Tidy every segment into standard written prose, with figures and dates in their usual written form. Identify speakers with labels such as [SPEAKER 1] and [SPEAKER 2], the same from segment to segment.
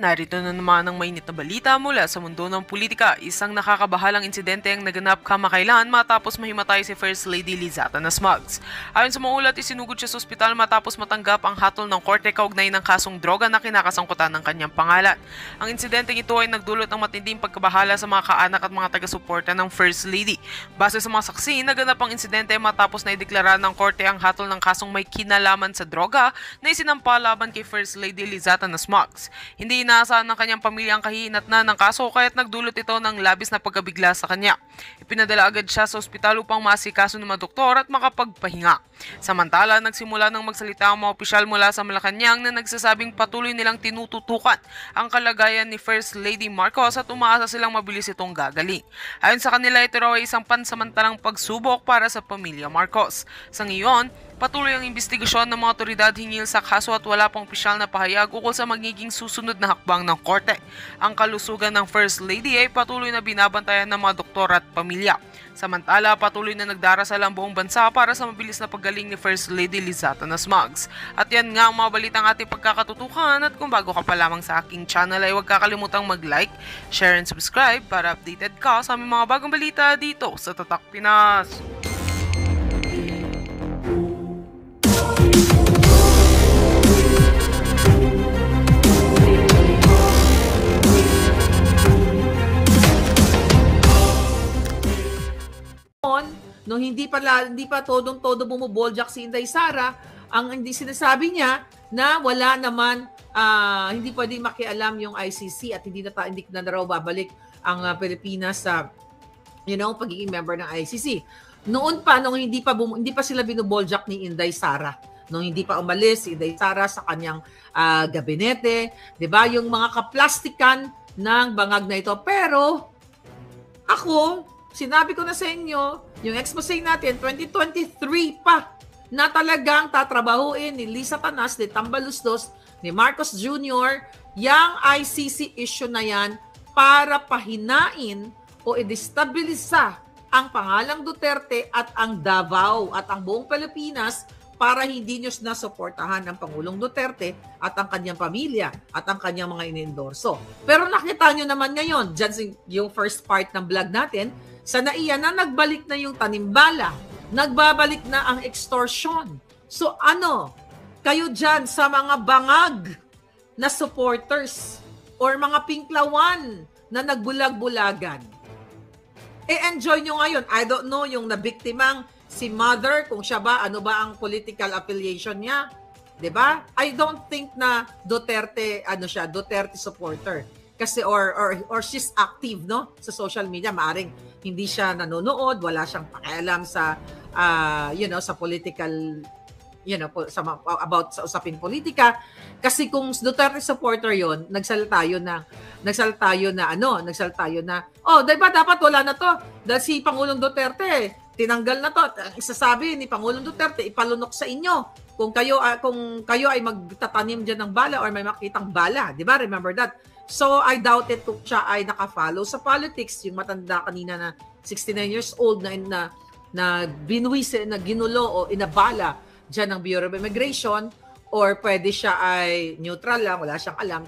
[SPEAKER 1] Narito na naman ang mainit na balita mula sa mundo ng politika. Isang nakakabahalang insidente ang naganap kamakailan matapos mahimatay si First Lady Lizata Nasmugs. Ayon sa mga ulat, isinugod siya sa ospital matapos matanggap ang hatol ng korte kaugnay ng kasong droga na kinakasangkutan ng kanyang pangalan. Ang insidenteng ito ay nagdulot ng matinding pagkabahala sa mga kaanak at mga taga-suporta ng First Lady. Base sa mga saksi, naganap ang insidente matapos na ideklara ng korte ang hatol ng kasong may kinalaman sa droga na isinampa laban kay First Lady Lizata Nasmugs. Hindi inaasahan ng kanyang pamilya ang kahihinatnan ng kaso kaya't nagdulot ito ng labis na pagkabigla sa kanya. Ipinadala agad siya sa ospital upang maasikaso ng mga doktor at makapagpahinga. Samantala, nagsimula ng magsalita ang mga opisyal mula sa Malacanang na nagsasabing patuloy nilang tinututukan ang kalagayan ni First Lady Marcos at umaasa silang mabilis itong gagaling. Ayon sa kanila, ito raw ay isang pansamantalang pagsubok para sa pamilya Marcos. Sa ngayon, patuloy ang investigasyon ng mga otoridad hinggil sa kaso at wala pang opisyal na pahayag ukol sa magiging susunod na hakbang ng korte. Ang kalusugan ng First Lady ay patuloy na binabantayan ng mga doktor at pamilya. Samantala, patuloy na nagdarasal ang buong bansa para sa mabilis na paggaling ni First Lady Lizata Nasmugs. At yan nga ang mga balitang ating pagkakatutukan, at kung bago ka pa lamang sa aking channel ay huwag kakalimutang mag-like, share and subscribe para updated ka sa aming mga bagong balita dito sa Tatak Pinas.
[SPEAKER 2] Nung hindi pa todong-todo bumuboljak si Inday Sara, ang hindi sinasabi niya na wala naman, hindi pwedeng makialam yung ICC at hindi na raw babalik ang Pilipinas sa pagiging member ng ICC. Noon pa, nung hindi pa sila binuboljak ni Inday Sara, nung hindi pa umalis si Inday Sara sa kanyang gabinete, 'di ba? Yung mga kaplastikan ng bangag na ito. Pero ako, sinabi ko na sa inyo, yung expose natin, 2023 pa na talagang tatrabahuin ni Lisa Tanas, ni Tambalusdos, ni Marcos Jr., yung ICC issue na yan para pahinain o i-destabilisa ang pangalang Duterte at ang Davao at ang buong Pilipinas para hindi nyo nasuportahan ang Pangulong Duterte at ang kanyang pamilya at ang kanyang mga inendorso. Pero nakita nyo naman ngayon, dyan yung first part ng vlog natin, sa naiya na nagbalik na yung tanimbala, nagbabalik na ang extortion. So kayo dyan sa mga bangag na supporters or mga pinklawan na nagbulag-bulagan, enjoy nyo ngayon. I don't know yung nabiktimang si Mother, kung siya ba, ano ba ang political affiliation niya, 'di ba? I don't think na Duterte, Duterte supporter. Kasi or she's active sa social media, maaring hindi siya nanonood, wala siyang pakialam sa sa political about sa usaping politika. Kasi kung Duterte supporter 'yon, nagsalta yun na diba dapat wala na to dahil si Pangulong Duterte tinanggal na to. Isasabi ni Pangulong Duterte, ipalunok sa inyo kung kayo ay magtatanim diyan ng bala or may makitang bala, di ba? Remember that. So, I doubt it kung siya ay nakafollow sa politics. Yung matanda kanina na 69 years old na binuwis, na ginulo o inabala dyan ng Bureau of Immigration, or pwede siya ay neutral lang, wala siyang alam.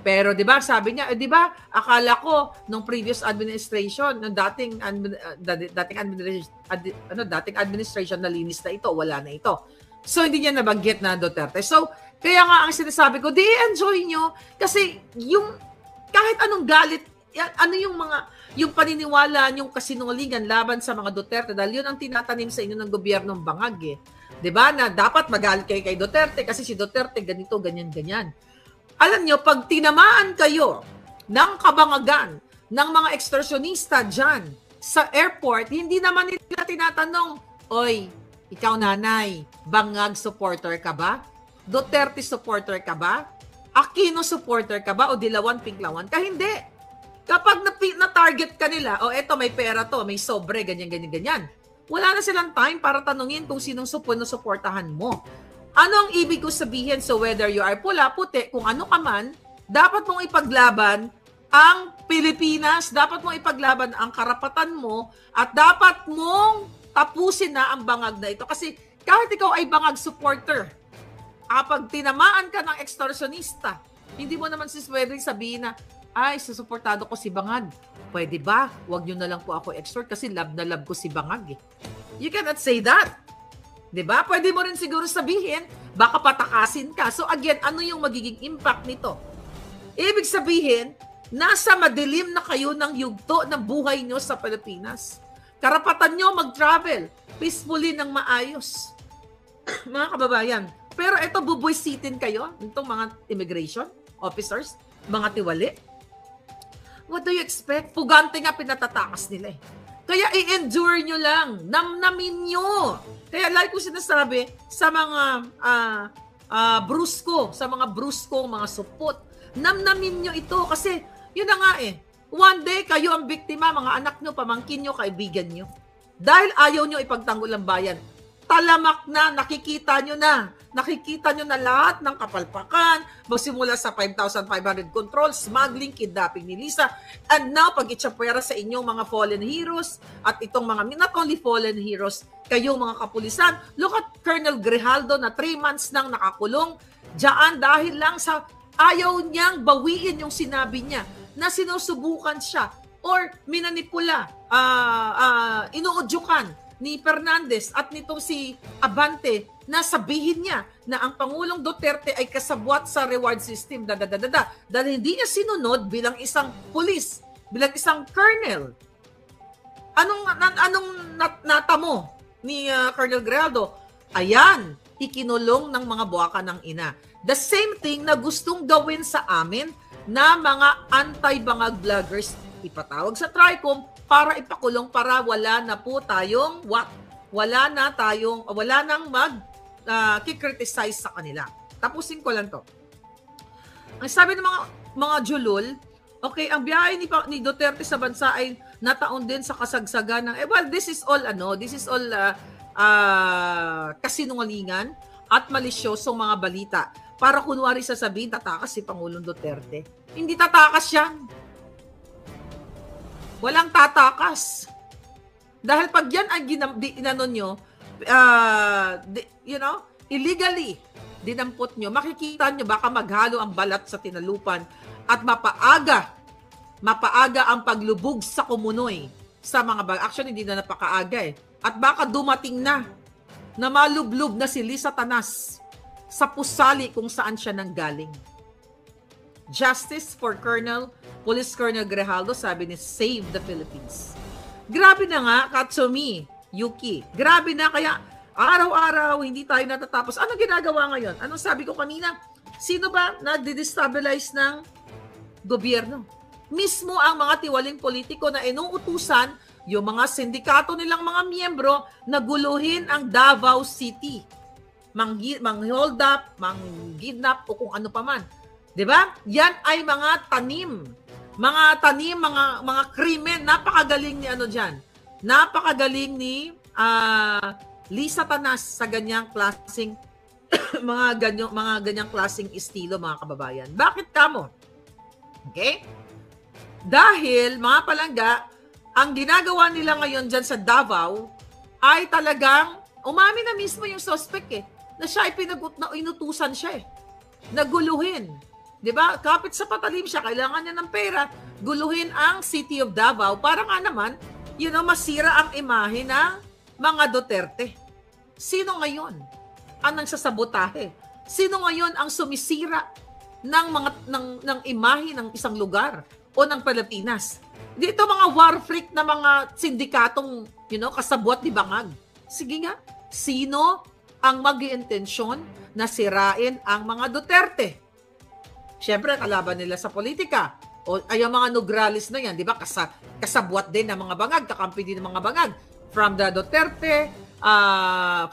[SPEAKER 2] Pero di ba sabi niya, di ba akala ko nung previous administration, ng dating administration na linis na ito, wala na ito. So, hindi niya nabanggit na Duterte. So, kaya nga ang sinasabi ko, enjoy nyo. Kasi yung kahit anong galit, yung paniniwala, yung kasinungalingan laban sa mga Duterte, dahil yun ang tinatanim sa inyo ng gobyernong bangag . Diba? Na dapat magalit kayo kay Duterte kasi si Duterte ganito, ganyan. Alam nyo, pag tinamaan kayo ng kabangagan ng mga extortionista dyan sa airport, hindi naman nila tinatanong, oy, ikaw nanay, bangag supporter ka ba? Duterte supporter ka ba? Aquino supporter ka ba? O Dilawan Pinklawan ka? Hindi. Kapag na-target ka nila, eto may pera to, may sobre, ganyan. Wala na silang time para tanungin kung sinong suportahan mo. Ano ang ibig ko sabihin? So whether you are pula, puti, kung ano ka man, dapat mong ipaglaban ang Pilipinas, dapat mong ipaglaban ang karapatan mo, at dapat mong tapusin na ang bangag na ito. Kasi kahit ikaw ay bangag supporter, kapag tinamaan ka ng extortionista, Hindi mo naman pwedeng sabihin na, ay, susuportado ko si Bangag. Pwede ba? Huwag nyo na lang po ako extort kasi love na love ko si Bangag eh. You cannot say that. Diba? Pwede mo rin siguro sabihin, baka patakasin ka. So again, ano yung magiging impact nito? Ibig sabihin, nasa madilim na kayo ng yugto ng buhay nyo sa Pilipinas. Karapatan nyo mag-travel peacefully ng maayos. Mga kababayan. Pero ito, bubuisitin kayo, itong mga immigration officers, mga tiwali. What do you expect? Pugante nga pinatatakas nila eh. Kaya i-endure nyo lang. Namnamin nyo. Kaya like ko sinasabi sa mga brusko, sa mga brusko, mga supot, namnamin nyo ito. Kasi yun na nga eh. One day, kayo ang biktima, mga anak nyo, pamangkin nyo, kaibigan nyo. Dahil ayaw nyo ipagtanggol ang bayan. Talamak na, nakikita nyo na. Nakikita nyo na lahat ng kapalpakan, magsimula sa 5,500 control, smuggling, kidnapping ni Lisa, and now pag-itsapwera sa inyong mga fallen heroes, at itong mga, not only fallen heroes, kayong mga kapulisan, look at Colonel Grijaldo na 3 months nang nakakulong, dyan dahil lang sa ayaw niyang bawiin yung sinabi niya, na sinusubukan siya, or minanipula, inuudyukan ni Fernandez at nitong si Abante na sabihin niya na ang Pangulong Duterte ay kasabwat sa reward system, dahil hindi niya sinunod bilang isang pulis, bilang isang colonel. Anong natamo ni Colonel Grijaldo? Ayan, ikinulong ng mga buwaka ng ina. The same thing na gustong gawin sa amin na mga anti-bangag vloggers, ipatawag sa TRICOM para ipakulong, para wala na po tayong wala nang kikriticize sa kanila. Tapusin ko lang to. Ang sabi ng mga julul, okay, ang biyahe ni Duterte sa bansa ay nataon din sa kasagsagan ng this is all kasinungalingan at malisyosong mga balita para kunwari sasabihin tatakas si Pangulong Duterte. Hindi tatakas yan. Walang tatakas. Dahil pag yan ay illegally dinampot nyo, makikita nyo baka maghalo ang balat sa tinalupan at mapaaga ang paglubog sa kumunoy sa mga bag. Actually, hindi na napakaaga eh. At baka dumating na malublob na si Lisa Tanas sa pusali kung saan siya nanggaling. Justice for Police Colonel Grijaldo, sabi ni Save the Philippines. Grabe na nga, Katsumi, Yuki. Grabe na, kaya araw-araw hindi tayo natatapos. Ano ginagawa ngayon? Anong sabi ko kanina? Sino ba nagde-destabilize ng gobyerno? Mismo ang mga tiwaling politiko na inuutusan yung mga sindikato nilang mga miyembro na guluhin ang Davao City. Mang-hold up, mang-kidnap o kung ano pa man. 'Di ba? Yan ay mga tanim, mga krimen. Napakagaling ni diyan. Napakagaling ni Lisa Tanas sa ganyang klaseng mga ganyang klaseng estilo, mga kababayan. Bakit kamo? Okay? Dahil mga palangga, ang ginagawa nila ngayon dyan sa Davao ay talagang umami na mismo yung suspect na siya ay inutusan siya naguluhin. 'Di ba? Kapit sa patalim siya, kailangan niya ng pera, guluhin ang City of Davao para nga naman, masira ang imahe ng mga Duterte. Sino ngayon ang nagsasabotahe? Sino ngayon ang sumisira ng imahe ng isang lugar o ng Pilipinas? Dito mga war freak na mga sindikatong, kasabwat ni Bangag. Sige nga, sino ang mag-iintensyon na sirain ang mga Duterte? Siyempre, kalaban nila sa politika. O ay ang mga Nograles na yan, di ba? Kasabwat din ng mga Bangag, kakampi din ng mga Bangag. From the Duterte,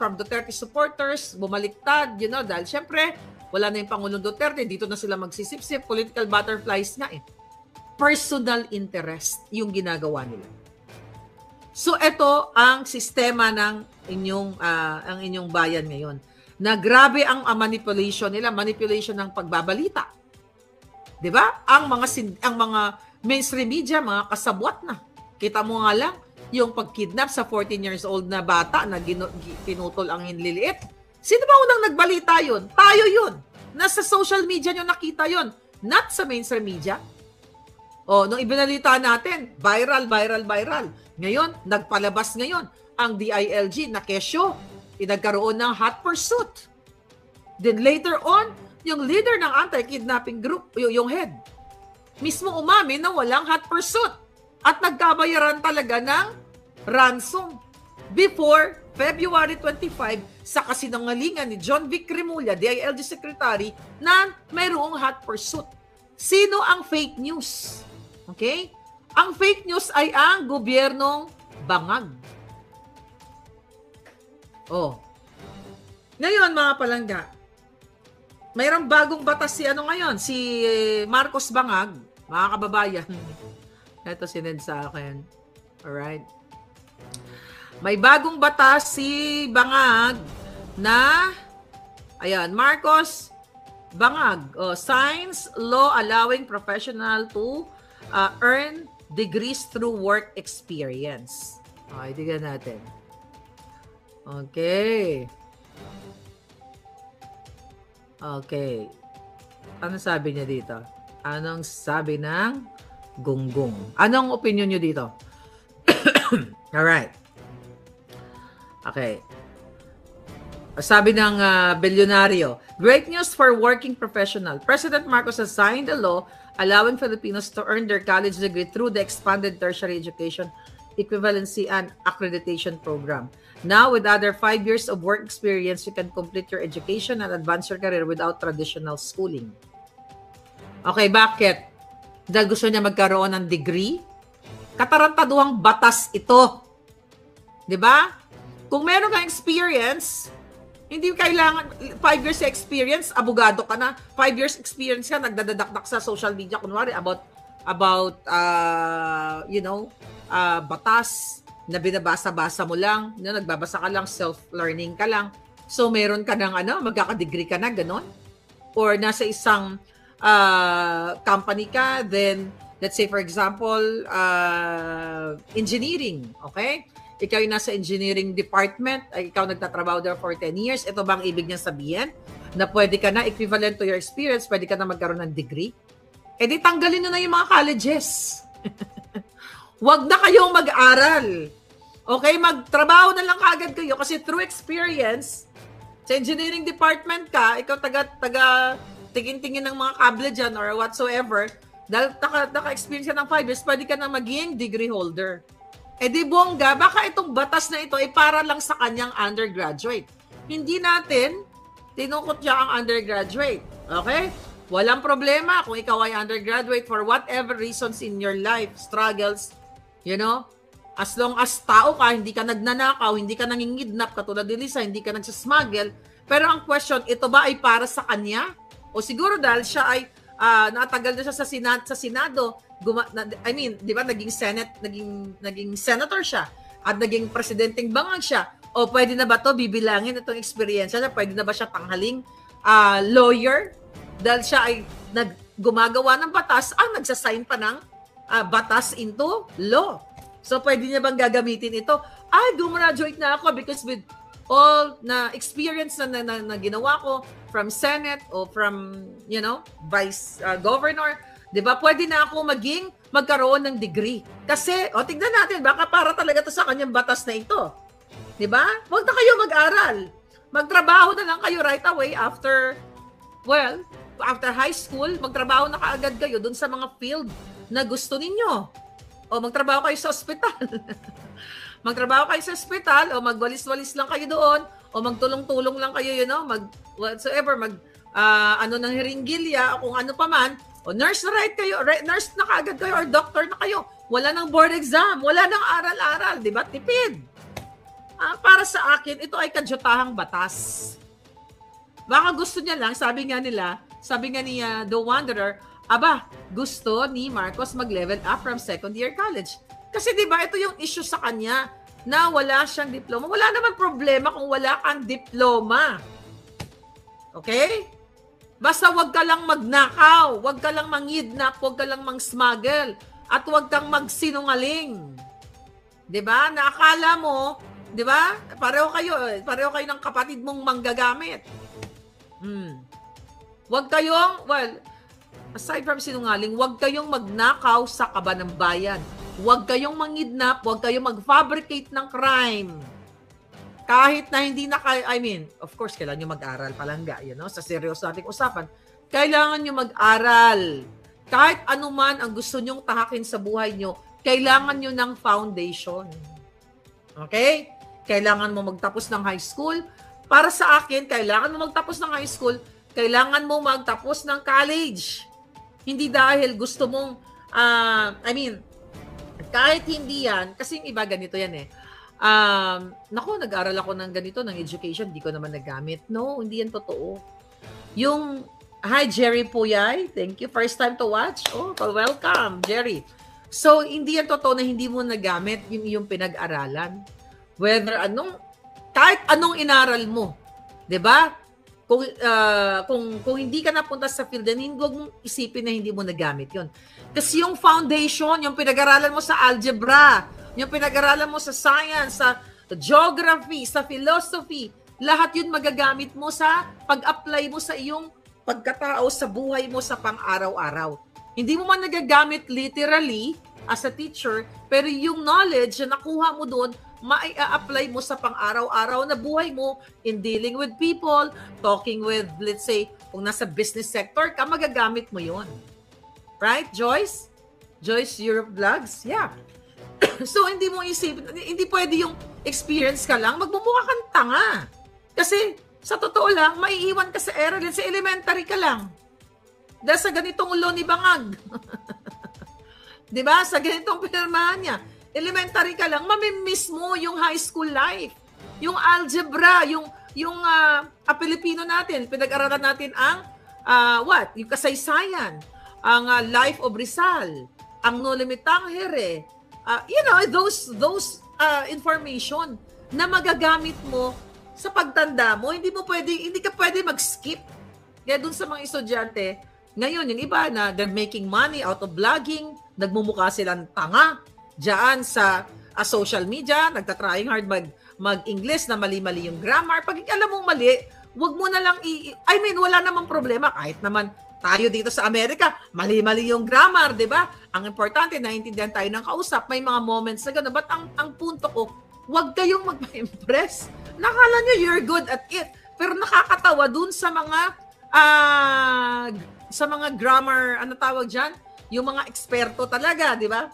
[SPEAKER 2] from Duterte supporters, bumaliktad, dahil siyempre, wala na yung Pangulong Duterte, dito na sila magsisip-sip, political butterflies nga Personal interest yung ginagawa nila. So, ito ang sistema ng inyong bayan ngayon. Na grabe ang manipulation nila, manipulation ng pagbabalita. 'Di ba? Ang mga mainstream media, mga kasabwat na. Kita mo nga lang yung pagkidnap sa 14 years old na bata na pinutol ang hinliliit. Sino ba unang nagbalita yun? Tayo yun. Nasa social media nyo nakita yun. not sa mainstream media. Nung ibinalita natin, viral. Ngayon, nagpalabas ngayon ang DILG na kesyo, nagkaroon ng hot pursuit. Then later on, yung leader ng anti-kidnapping group, yung head, mismo umamin na walang hot pursuit at nagkabayaran talaga ng ransom before February 25 sa kasinungalingan ni John Vic Remulla, DILG Secretary, na mayroong hot pursuit. Sino ang fake news? Okay? Ang fake news ay ang gobyernong bangag. Ngayon, mga palangga, mayroong bagong batas si Marcos Bangag, mga kababayan. Ito sinend sa akin. Alright. May bagong batas si Bangag na, Marcos Bangag, signs law allowing professional to earn degrees through work experience. Tignan natin. Okay. Ano sabi niya dito? Anong sabi ng gunggong? Anong opinion niyo dito? Alright. Okay. Sabi ng bilyonaryo, great news for working professional. President Marcos has signed a law allowing Filipinos to earn their college degree through the expanded tertiary education equivalency and accreditation program. Now, with other 5 years of work experience, you can complete your education and advance your career without traditional schooling. Okay, bakit? Dahil gusto niya magkaroon ng degree? Katarantaduhang batas ito. 'Di ba? Kung meron kang experience, hindi kailangan 5 years experience, abogado ka na. 5 years experience ka, nagdadadakdak sa social media kunwari about batas na binabasa-basa mo lang, nagbabasa ka lang, self-learning ka lang. So meron ka ng magkaka-degree ka na ganon. Or nasa isang company ka, then let's say for example, engineering, okay? Ikaw yung nasa engineering department, ay ikaw nagtatrabaho there for 10 years, ito bang ibig niya sabihin? Na pwede ka na, equivalent to your experience, pwede ka na magkaroon ng degree? Eh di tanggalin nyo na yung mga colleges. Huwag na kayong mag-aral. Okay, magtrabaho na lang kaagad kayo kasi through experience, sa engineering department ka, ikaw taga tingin-tingin ng mga kable dyan or whatsoever, dahil naka-experience ka ng 5 years, pwede ka na maging degree holder. Eh di bongga, baka itong batas na ito ay para lang sa kanyang undergraduate. Hindi natin tinukot siya ang undergraduate. Okay? Walang problema kung ikaw ay undergraduate for whatever reasons in your life, struggles, as long as tao ka, hindi ka nagnanakaw, hindi ka nangingidnap, katulad ni Lisa, hindi ka nagsasmuggle. Pero ang question, ito ba ay para sa kanya? O siguro dahil siya ay natagal na siya sa Senado, di ba, naging senator siya at naging presidenteng bangag siya. O pwede na ba to bibilangin itong experience na pwede na ba siya tanghaling lawyer dahil siya ay gumagawa ng batas ang nagsasign pa ng batas into law. So pwede niya bang gagamitin ito? Gumraduate na ako because with all na experience na ginawa ko from Senate o from, Vice Governor, di ba, pwede na ako magkaroon ng degree. Kasi, tignan natin, baka para talaga to sa kanyang batas na ito. Di ba? Huwag na kayo mag-aral. Magtrabaho na lang kayo right away after high school, magtrabaho na kaagad kayo dun sa mga field na gusto ninyo. O magtrabaho kayo sa ospital. Magtrabaho kayo sa ospital o magwalis-walis lang kayo doon o magtulong-tulong lang kayo, ng hiringgilya o kung ano pa man, o nurse na nurse na kaagad kayo or doctor na kayo. Wala nang board exam, wala nang aral-aral, di ba? Tipid. Para sa akin, ito ay kadyotahang batas. Baka gusto niya lang, sabi nga ni The Wanderer, gusto ni Marcos mag-level up from second year college. Kasi di ba ito yung issue sa kanya na wala siyang diploma. Wala naman problema kung wala kang diploma. Okay? Basta wag ka lang magnakaw, wag ka lang mangidnap, wag ka lang mang-smuggle, at wag kang magsinungaling. 'Di ba? Naakala mo, 'di ba? Pareho kayo ng kapatid mong manggagamit. Wag kayong, aside from sinungaling, huwag kayong magnakaw sa kaba ng bayan. Huwag kayong mangidnap, huwag kayong mag-fabricate ng crime. Kahit na hindi na kayo, of course, kailangan nyo mag-aral palangga, sa seryoso nating usapan. Kailangan nyo mag-aral. Kahit anuman ang gusto nyong tahakin sa buhay nyo, kailangan nyo ng foundation. Okay? Kailangan mo magtapos ng high school. Para sa akin, kailangan mo magtapos ng high school, kailangan mo magtapos ng college. Hindi dahil gusto mong, kahit hindi yan, kasi yung iba ganito yan eh. Nag-aral ako ng ganito, ng education, hindi ko naman nagamit. No, hindi yan totoo. Hi Jerry Puyay, thank you. First time to watch? Oh, welcome, Jerry. So, hindi yan totoo na hindi mo nagamit yung pinag-aralan. Whether kahit anong inaral mo, 'di ba? Kung hindi ka napunta sa field, then huwag mong isipin na hindi mo nagamit 'yon. Kasi yung foundation, yung pinag-aralan mo sa algebra, yung pinag-aralan mo sa science, sa geography, sa philosophy, lahat 'yun magagamit mo sa pag-apply mo sa iyong pagkatao sa buhay mo sa pang-araw-araw. Hindi mo man nagagamit literally as a teacher, pero yung knowledge na nakuha mo doon, mai-apply mo sa pang-araw-araw na buhay mo in dealing with people, talking with, let's say, kung nasa business sector ka, magagamit mo yon. Right, Joyce? Joyce Europe Vlogs? Yeah. So, hindi mo isipin, hindi pwede yung experience ka lang, magmumukha kang tanga. Kasi, sa totoo lang, maiiwan ka sa aeroline, sa elementary ka lang. Dahil sa ganitong ulo ni Bangag. Diba? Sa ganitong pinirmahan niya. Elementary ka lang, mamimiss mo yung high school life. Yung algebra, yung Pilipino natin, pinag-aralan natin ang yung kasaysayan, ang life of Rizal, ang No Limitang Here. Those information na magagamit mo sa pagtanda mo, hindi ka pwede mag-skip. Kaya dun sa mga estudyante, ngayon yung iba na they're making money out of vlogging, nagmumukha silang tanga diyan sa social media, nagtatrying hard mag-English na mali-mali yung grammar. Pag alam mong mali, wag mo na lang wala namang problema. Kahit naman tayo dito sa Amerika, mali-mali yung grammar, di ba? Ang importante, naiintindihan tayo ng kausap. May mga moments na gano'n. But ang punto ko, wag kayong magpa-impress. Nakala nyo you're good at it. Pero nakakatawa dun sa mga grammar, ano tawag dyan? Yung mga eksperto talaga, di ba?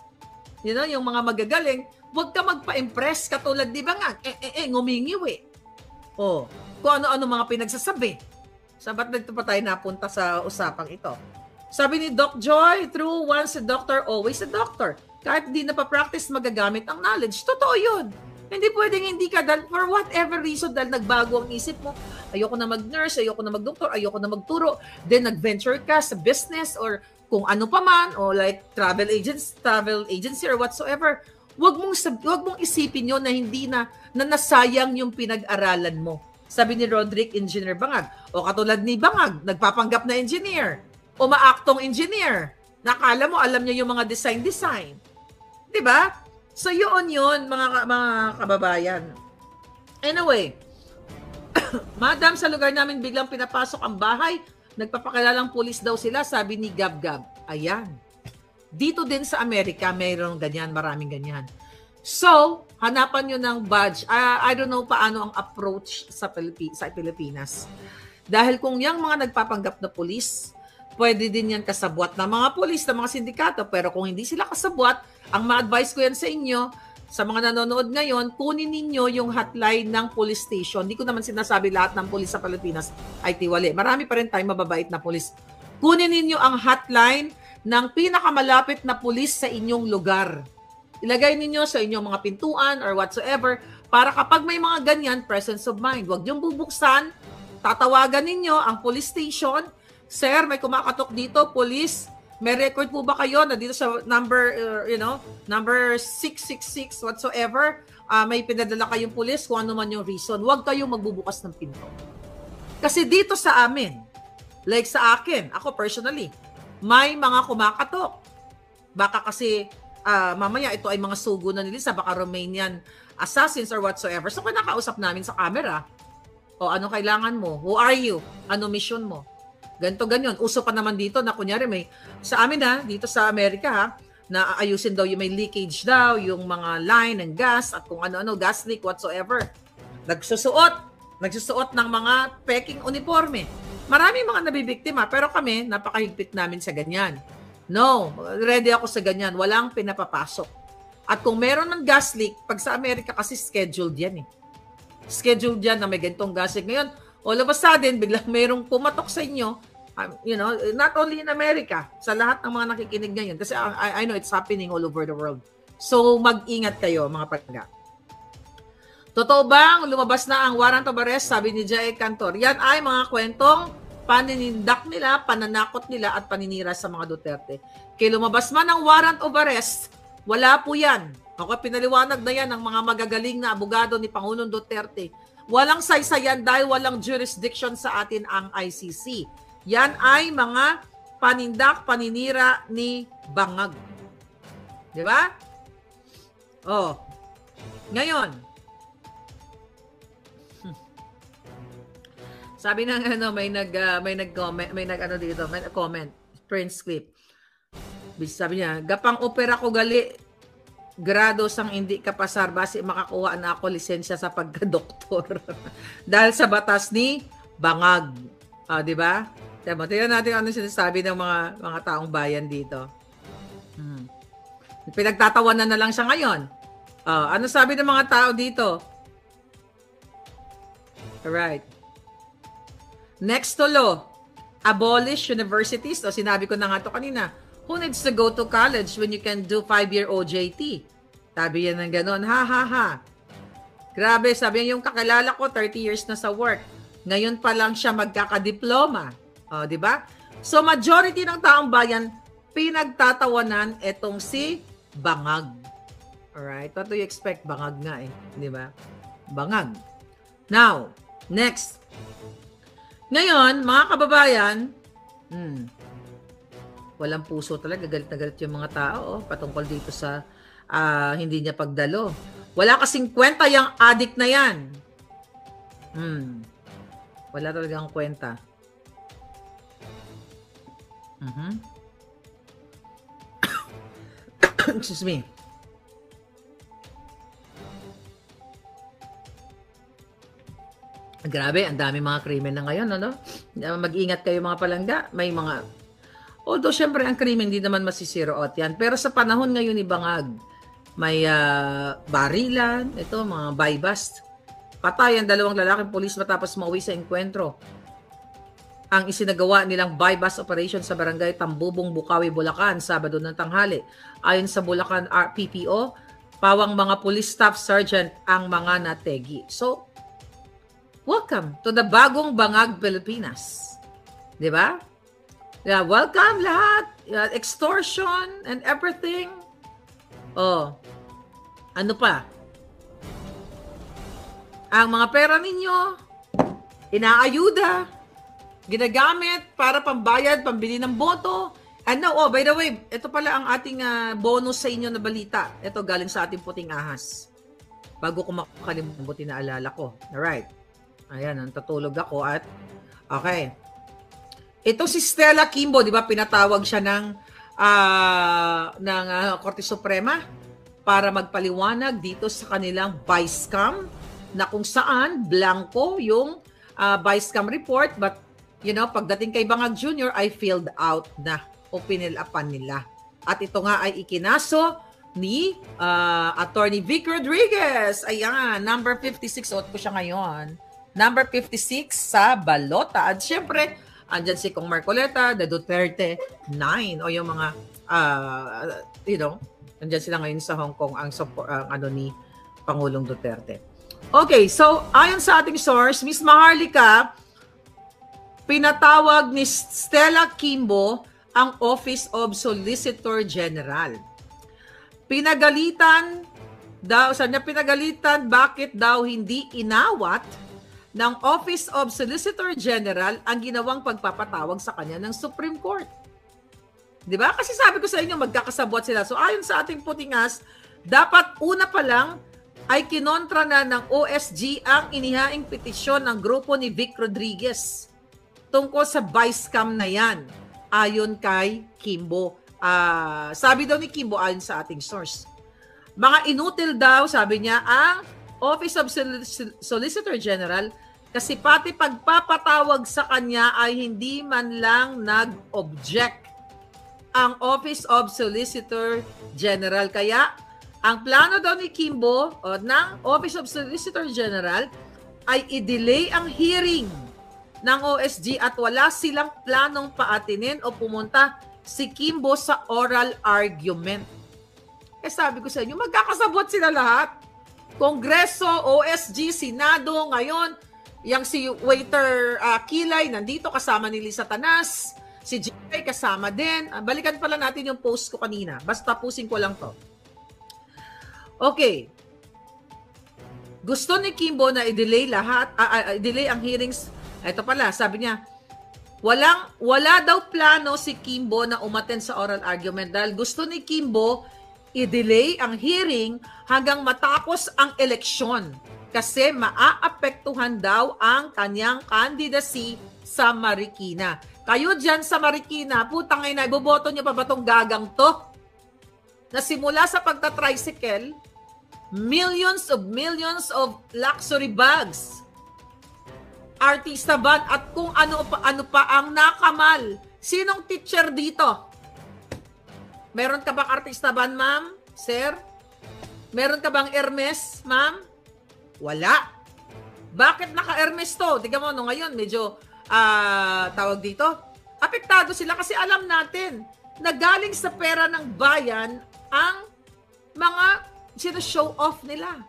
[SPEAKER 2] Yung mga magagaling, huwag ka magpa-impress katulad, di ba nga, ngumingiw eh. O, kung ano-ano mga pinagsasabi. Ba't nagto pa tayo napunta sa usapang ito? Sabi ni Doc Joy, true, once a doctor, always a doctor. Kahit di na pa-practice, magagamit ang knowledge. Totoo yun. Hindi pwedeng hindi ka, for whatever reason, dahil nagbago ang isip mo, ayoko na mag-nurse, ayoko na mag-doktor, ayoko na magturo, then nag-venture ka sa business or kung ano pa man, o like travel agency or whatsoever, wag mong isipin yun na hindi na nasayang yung pinag-aralan mo. Sabi ni Roderick, Engineer Bangag. O katulad ni Bangag, nagpapanggap na engineer. O maaktong engineer. Nakala mo, alam niya yung mga design. Diba? So yun, mga kababayan. Anyway, Madam, sa lugar namin biglang pinapasok ang bahay, nagpapakilalang pulis daw sila, sabi ni Gab-Gab. Ayan. Dito din sa Amerika, mayroong ganyan, maraming ganyan. So, hanapan nyo ng badge. I don't know paano ang approach sa Pilipinas. Dahil kung yung mga nagpapanggap na pulis, pwede din yan kasabwat ng mga pulis, ng mga sindikato. Pero kung hindi sila kasabwat, ang ma-advise ko yan sa inyo, sa mga nanonood ngayon, kunin ninyo yung hotline ng police station. Hindi ko naman sinasabi lahat ng pulis sa Pilipinas ay tiwali. Marami pa rin tayong mababait na pulis. Kunin ninyo ang hotline ng pinakamalapit na pulis sa inyong lugar. Ilagay ninyo sa inyong mga pintuan or whatsoever para kapag may mga ganyan, presence of mind. Huwag niyong bubuksan, tatawagan ninyo ang police station. Sir, may kumakatok dito, police. May record po ba kayo na dito sa number, number 666 whatsoever, may pinadala kayong pulis kung ano man yung reason. Huwag kayong magbubukas ng pinto. Kasi dito sa amin, like sa akin, ako personally, may mga kumakatok. Baka kasi mamaya ito ay mga sugo na nila, baka Romanian assassins or whatsoever. So kinakausap namin sa camera, o ano kailangan mo? Who are you? Ano mission mo? ganito, ganyan. Uso pa naman dito na kunyari may, sa amin ha, dito sa Amerika ha, na ayusin daw yung may leakage daw, yung mga line ng gas at kung ano-ano, gas leak whatsoever. Nagsusuot ng mga peking uniforme. Maraming mga nabibiktima, pero kami, napakahigpit namin sa ganyan. No, ready ako sa ganyan. Walang pinapapasok. At kung meron ng gas leak, pag sa Amerika kasi scheduled yan eh. Scheduled yan na may ganitong gas leak. Ngayon, all of a sudden, biglang merong pumatok sa inyo, you know, not only in America, sa lahat ng mga nakikinig ngayon. Kasi I know it's happening all over the world. So, mag-ingat kayo, mga palangga. Totoo bang lumabas na ang warrant of arrest, sabi ni Jay Cantor? Yan ay mga kwentong paninindak nila, pananakot nila at paninira sa mga Duterte. Kaya lumabas man ang warrant of arrest, wala po yan. Ako, pinaliwanag na yan ng mga magagaling na abogado ni Pangulong Duterte. Walang saysayan dahil walang jurisdiction sa atin ang ICC. Yan ay mga panindak, paninira ni Bangag. Di ba? Oh. Ngayon, sabi ng ano, may comment, Prince Clip. Sabi niya, gapang opera ko gali, grado sang hindi kapasar, basi makakuha na ako lisensya sa pagka-doktor. Dahil sa batas ni Bangag. Di ba? Tingnan natin ano sinasabi ng mga taong bayan dito. Pinagtatawanan na lang siya ngayon. Ano sabi ng mga tao dito? Alright. Next to law, abolish universities. O sinabi ko na nga ito kanina. Who needs to go to college when you can do 5-year OJT? Sabi yan ng ganon. Ha, ha, ha. Grabe, sabi yan yung kakilala ko, 30 years na sa work. Ngayon pa lang siya magkakadiploma. O, di ba? So, majority ng taong bayan, pinagtatawanan itong si Bangag. Alright? What do you expect? Bangag nga eh. Di ba? Bangag. Now, next. Ngayon, mga kababayan, walang puso talaga. Galit na galit yung mga tao patungkol dito sa hindi niya pagdalo. Wala kasing kwenta yung addict na yan. Wala talagang kwenta. Excuse me. Grabe, ang dami mga krimen na ngayon, ano? Mag-ingat kayo mga palangga. May mga... Although, syempre, ang krimen hindi naman masisiroot yan. Pero sa panahon ngayon ni Bangag, may barilan, ito, mga buy-bust. Patay ang 2 lalaking pulis matapos mauwi sa enkwentro. Ang isinagawa nilang buy-bust operation sa barangay Tambubong, Bukawi, Bulacan, Sabado ng tanghali. Ayon sa Bulacan PPO, pawang mga police staff sergeant ang mga nategi. So, welcome to the bagong Bangag, Pilipinas. Di ba? Yeah, welcome lahat. Extortion and everything. Oh, ano pa? Ang mga pera ninyo, inaayuda, ginagamit para pambayad, pambili ng boto. And now, by the way, ito pala ang ating bonus sa inyo na balita. Ito galing sa ating puting ahas. Bago ko makalimutin na alala ko. Alright. Ayan, natutulog ako at okay. Ito si Stella Kimbo, di ba, pinatawag siya ng Korte Suprema para magpaliwanag dito sa kanilang vice scam na kung saan blanco yung vice scam report, but you know, pagdating kay Bangag Jr. ay filled out na o pinilapan nila. At ito nga ay ikinaso ni Attorney Vic Rodriguez. Ayan, number 56. Suot ko siya ngayon. Number 56 sa balota. At syempre, andyan si Kong Marcoleta, the Duterte 9, o yung mga, you know, andyan sila ngayon sa Hong Kong, ang ano ni Pangulong Duterte. Okay, so ayon sa ating source, Miss Maharlika, pinatawag ni Stella Kimbo ang Office of Solicitor General. Pinagalitan daw, saan niya pinagalitan, bakit daw hindi inawat ng Office of Solicitor General ang ginawang pagpapatawag sa kanya ng Supreme Court. Di ba? Kasi sabi ko sa inyo, magkakasabwat sila. So ayon sa ating putingas, dapat una pa lang ay kinontra na ng OSG ang inihaing petisyon ng grupo ni Vic Rodriguez tungkol sa vice cam na yan, ayon kay Kimbo. Sabi daw ni Kimbo, ayon sa ating source, mga inutil daw, sabi niya, ang Office of Solicitor General kasi pati pagpapatawag sa kanya ay hindi man lang nag-object ang Office of Solicitor General. Kaya ang plano daw ni Kimbo o ng Office of Solicitor General ay i-delay ang hearing ng OSG at wala silang planong paatinin o pumunta si Kimbo sa oral argument. Sabi ko sa inyo, magkakasabot sila lahat. Kongreso, OSG, Senado, ngayon, yang si waiter Kilay, nandito kasama ni Lisa Tanas, si Jay kasama din. Balikan pala natin yung post ko kanina. Basta tapusin ko lang to. Okay. Gusto ni Kimbo na i-delay lahat, i-delay ang hearings. Ito pala, sabi niya, wala daw plano si Kimbo na umattend sa oral argument dahil gusto ni Kimbo i-delay ang hearing hanggang matapos ang eleksyon kasi maaapektuhan daw ang kanyang candidacy sa Marikina. Kayo dyan sa Marikina, putang ina, iboboto niyo pa ba itong gagang to? Na simula sa pagta-tricycle, millions of luxury bags, artista ban at kung ano pa ang nakamal. Sinong teacher dito? Meron ka bang artista ban, ma'am? Sir? Meron ka bang Hermes, ma'am? Wala. Bakit naka-Hermes to? Tignan mo, no, ngayon medyo tawag dito. Apektado sila kasi alam natin na galing sa pera ng bayan ang mga sino-show off nila.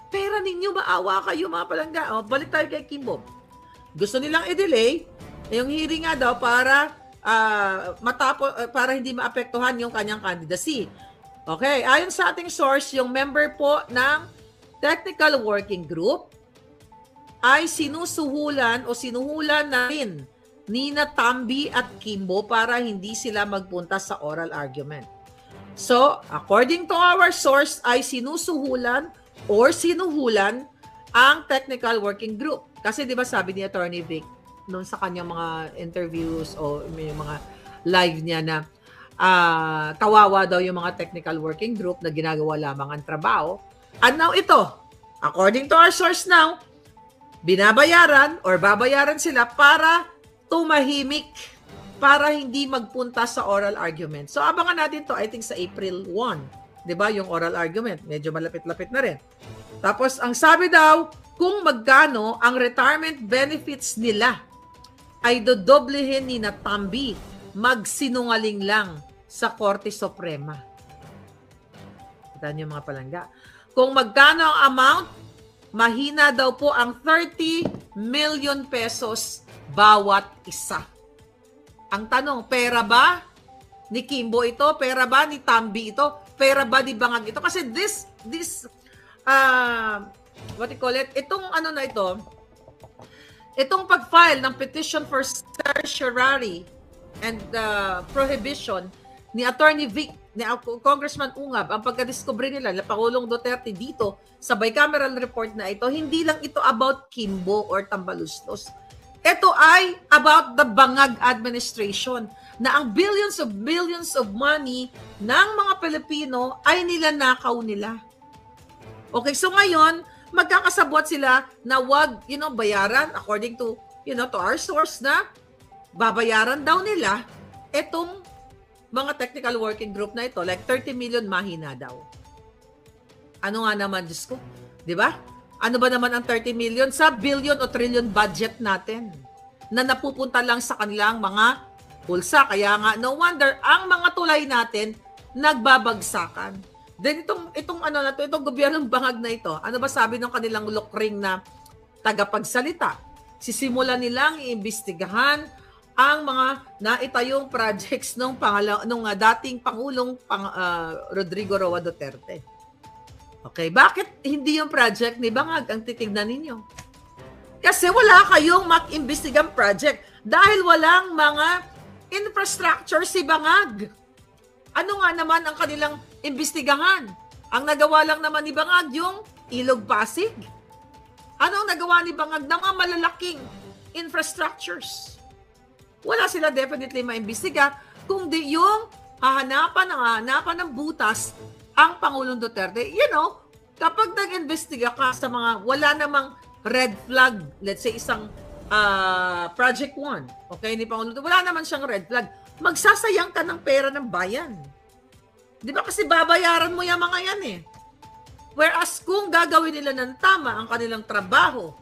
[SPEAKER 2] Pera ninyo, maawa kayo mga palangga. Balik tayo kay Kimbo. Gusto nilang i-delay yung hearing nga daw para para hindi maapektuhan yung kanyang candidacy. Okay, ayon sa ating source, yung member po ng Technical Working Group ay sinusuhulan na rin Nina Tambi at Kimbo para hindi sila magpunta sa oral argument. So, according to our source, ay sinusuhulan ang Technical Working Group. Kasi di ba sabi ni Attorney Vic, noon sa kanyang mga interviews o may mga live niya na kawawa daw yung mga technical working group na ginagawa lamang ang trabaho. And now ito, according to our source now, binabayaran or babayaran sila para tumahimik, para hindi magpunta sa oral argument. So abangan natin to, I think sa April 1, 'di ba, yung oral argument. Medyo malapit-lapit na rin. Tapos ang sabi daw, kung magkano ang retirement benefits nila ay dodoblehin ni Natambi, magsinungaling lang sa Korte Suprema. Kita niyo mga palangga. Kung magkano ang amount, mahina daw po ang 30 million pesos bawat isa. Ang tanong, pera ba ni Kimbo ito? Pera ba ni Tambi ito? Pera ba ni Bangag ito? Kasi this what you call it? Itong ano na ito, itong pag-file ng petition for certiorari and prohibition ni Attorney Vic, ni Congressman Ungab, ang pagkadiscovery nila na Pangulong Duterte dito sa bicameral report na ito, hindi lang ito about Kimbo or Tambaluslos. Ito ay about the Bangag administration na ang billions of money ng mga Pilipino ay nilanakaw nila. Okay, so ngayon, magkakasabwat sila na wag, bayaran according to, to our source na babayaran daw nila itong mga technical working group na ito, like 30 million mahina daw. Ano nga naman, Diyos ko? Di ba? Ano ba naman ang 30 million sa billion o trillion budget natin na napupunta lang sa kanilang mga pulsa? Kaya nga, no wonder, ang mga tulay natin nagbabagsakan. Then itong gobyernong Bangag na ito, ano ba sabi ng kanilang lukring na tagapagsalita? Sisimulan nilang iimbestigahan ang mga naitayong projects nung dating Pangulong Rodrigo Roa Duterte. Okay, bakit hindi yung project ni Bangag ang titignan ninyo? Kasi wala kayong mag-imbestigang project dahil walang mga infrastructure si Bangag. Ano nga naman ang kanilang imbestigahan? Ang nagawa lang naman ni Bangag yung Ilog Pasig. Ano ang nagawa ni Bangag ng mga malalaking infrastructures? wala sila definitely maimbestiga, kundi yung hahanapan ng butas ang Pangulong Duterte. Kapag nag-imbestiga ka sa mga wala namang red flag, let's say isang Project 1, okay, ni Pangulong Duterte, wala naman siyang red flag, magsasayang ka ng pera ng bayan. Di ba kasi babayaran mo yung mga yan eh. Whereas kung gagawin nila ng tama ang kanilang trabaho,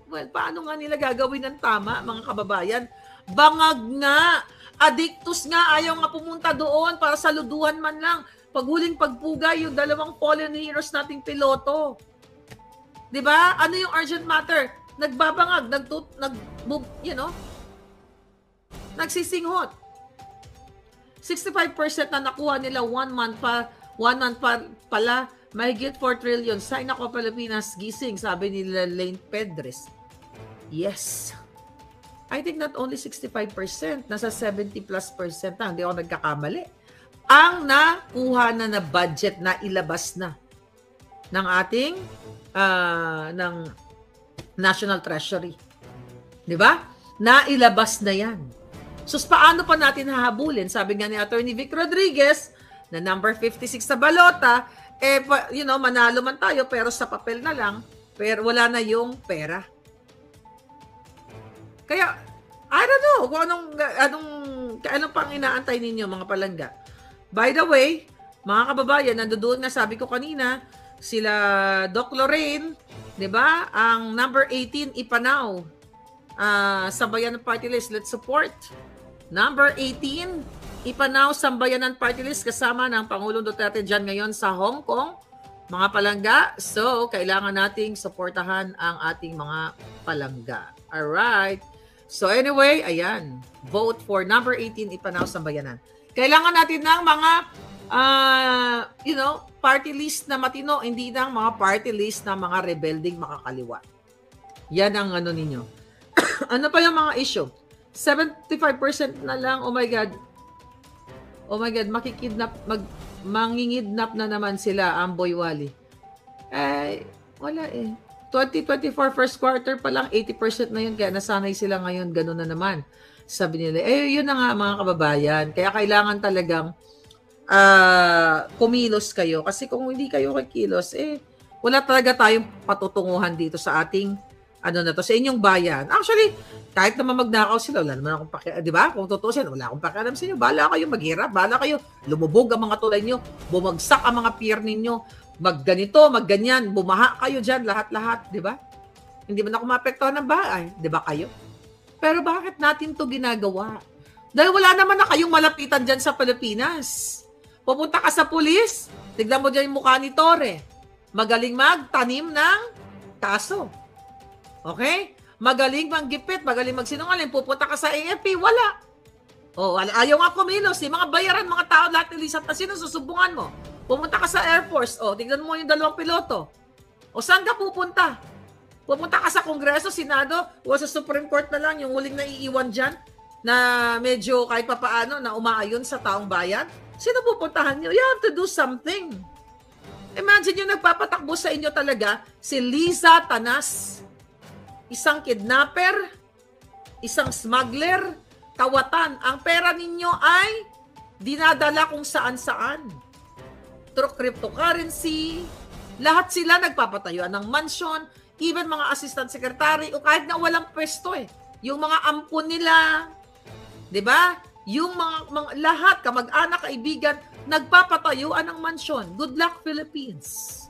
[SPEAKER 2] well, paano nga nila gagawin ng tama, mga kababayan? Bangag nga, addictus nga, ayaw nga pumunta doon para saluduhan man lang. Paghuling pagpugay, yung 2 fallen heroes nating piloto. Di ba? Ano yung urgent matter? Nagbabangag, nagsisinghot. 65% na nakuha nila 1 month pala, mahigit 4 trillion. Sign ako Pilipinas, gising, sabi ni Lane Pedres. Yes. I think not only 65%, nasa 70+% na, hindi ako nagkakamali. Ang nakuha na budget na ilabas na ng ating ng National Treasury. Di ba? Nailabas na yan. So, paano pa natin hahabulin? Sabi nga ni Attorney Vic Rodriguez, na number 56 sa balota, manalo man tayo, pero sa papel na lang, pero wala na yung pera. Kaya, I don't know kung anong pang inaantay ninyo, mga palangga. By the way, mga kababayan, nandoon nga sabi ko kanina, sila Doc Lorraine, di ba? Ang number 18, Ipanaw, Sambayanan Party List, let's support. Number 18, Ipanaw, Sambayanan Party List, kasama ng Pangulong Duterte dyan ngayon sa Hong Kong, mga palangga. So, kailangan nating supportahan ang ating mga palangga. Alright. So anyway, ayan, vote for number 18, Ipanaw, Sambayanan. Kailangan natin ng mga, party list na matino, hindi ng mga party list na mga rebelding makakaliwa. Yan ang ninyo. Ano pa yung mga issue? 75% na lang, oh my God, mangingidnap na naman sila, Amboy Wally. Wala eh. 2024 first quarter pa lang, 80% na yun. Kaya nasanay sila ngayon, gano'n na naman. Sabi nila, yun na nga mga kababayan. Kaya kailangan talagang kumilos kayo. Kasi kung hindi kayo kikilos, wala talaga tayong patutunguhan dito sa ating, sa inyong bayan. Actually, kahit naman magnakaw sila, wala naman akong pakialam. Di ba? Kung tutusin, wala akong pakialam sa inyo. Bahala kayo maghirap. Bahala kayo lumubog ang mga tulay nyo. Bumagsak ang mga peer ninyo. Magganito, magganyan, bumaha kayo dyan, lahat-lahat, di ba? Hindi man ako maapektuhan ng bahay, di ba kayo? Pero bakit natin to ginagawa? Dahil wala naman na kayong malapitan dyan sa Pilipinas. Pupunta ka sa pulis, tignan mo dyan yung mukha ni Torre. Magaling magtanim ng kaso. Okay? Magaling manggipit, magaling magsinungaling. Pupunta ka sa AFP, wala. Ayaw nga kumilos. Mga bayaran, mga tao, lahat nilisat na sino, susubungan mo. Pumunta ka sa Air Force, tignan mo yung 2 piloto. Saan ka pupunta? Pupunta ka sa Kongreso, Senado, o sa Supreme Court na lang, yung huling naiiwan dyan, na medyo kahit papaano na umaayon sa taong bayan. Sino pupuntahan nyo? You have to do something. Imagine yung nagpapatakbo sa inyo talaga, si Liza Tanas. Isang kidnapper, isang smuggler, kawatan. Ang pera ninyo ay dinadala kung saan-saan. Through cryptocurrency, lahat sila nagpapatayuan ng mansion, even mga assistant secretary, o kahit na walang pwesto yung mga ampon nila, di ba? Yung mga lahat, kamag-anak, kaibigan, nagpapatayuan ng mansion. Good luck, Philippines.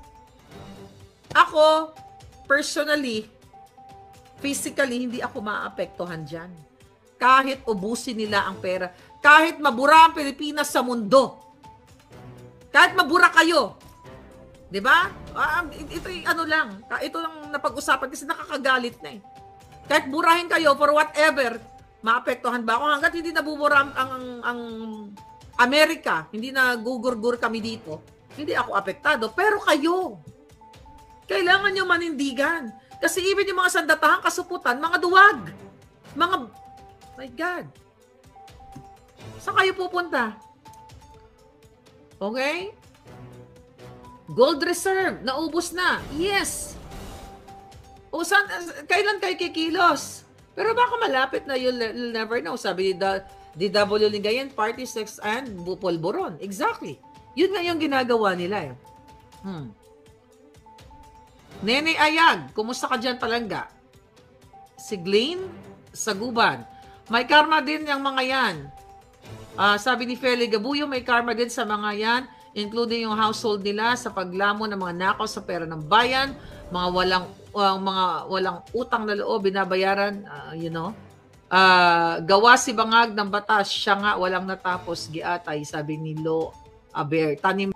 [SPEAKER 2] Ako, personally, physically, hindi ako maapektuhan dyan. Kahit ubusin nila ang pera, kahit mabura ang Pilipinas sa mundo, kahit mabura kayo. 'Di ba? Ito lang. Ito lang napag-usapan kasi nakakagalit na Kahit burahin kayo for whatever, maapektuhan ba ako? Hanggat hindi nabubura ang Amerika, hindi na gugurgur kami dito, hindi ako apektado. Pero kayo, kailangan nyo manindigan. Kasi even yung mga sandatahang kasuputan, mga duwag. My God. Saan kayo pupunta? Okay? Gold reserve, naubos na. Yes. Kailan kayo kikilos? Pero baka malapit na you'll never know. Sabi ni DW Lingayen, party, sex, and bupolboron. Exactly. Yun nga yung ginagawa nila eh. Nene Ayag, kumusta ka dyan, Palangga? Si Glenn Saguban, may karma din yung mga yan. Sabi ni Feli Gabuyo, may karma din sa mga yan, including yung household nila sa paglamon ng mga nakaw sa pera ng bayan, mga walang utang na loob, binabayaran, gawa si bangag ng batas, siya nga walang natapos, giatay, sabi ni Lo Aber. Tanim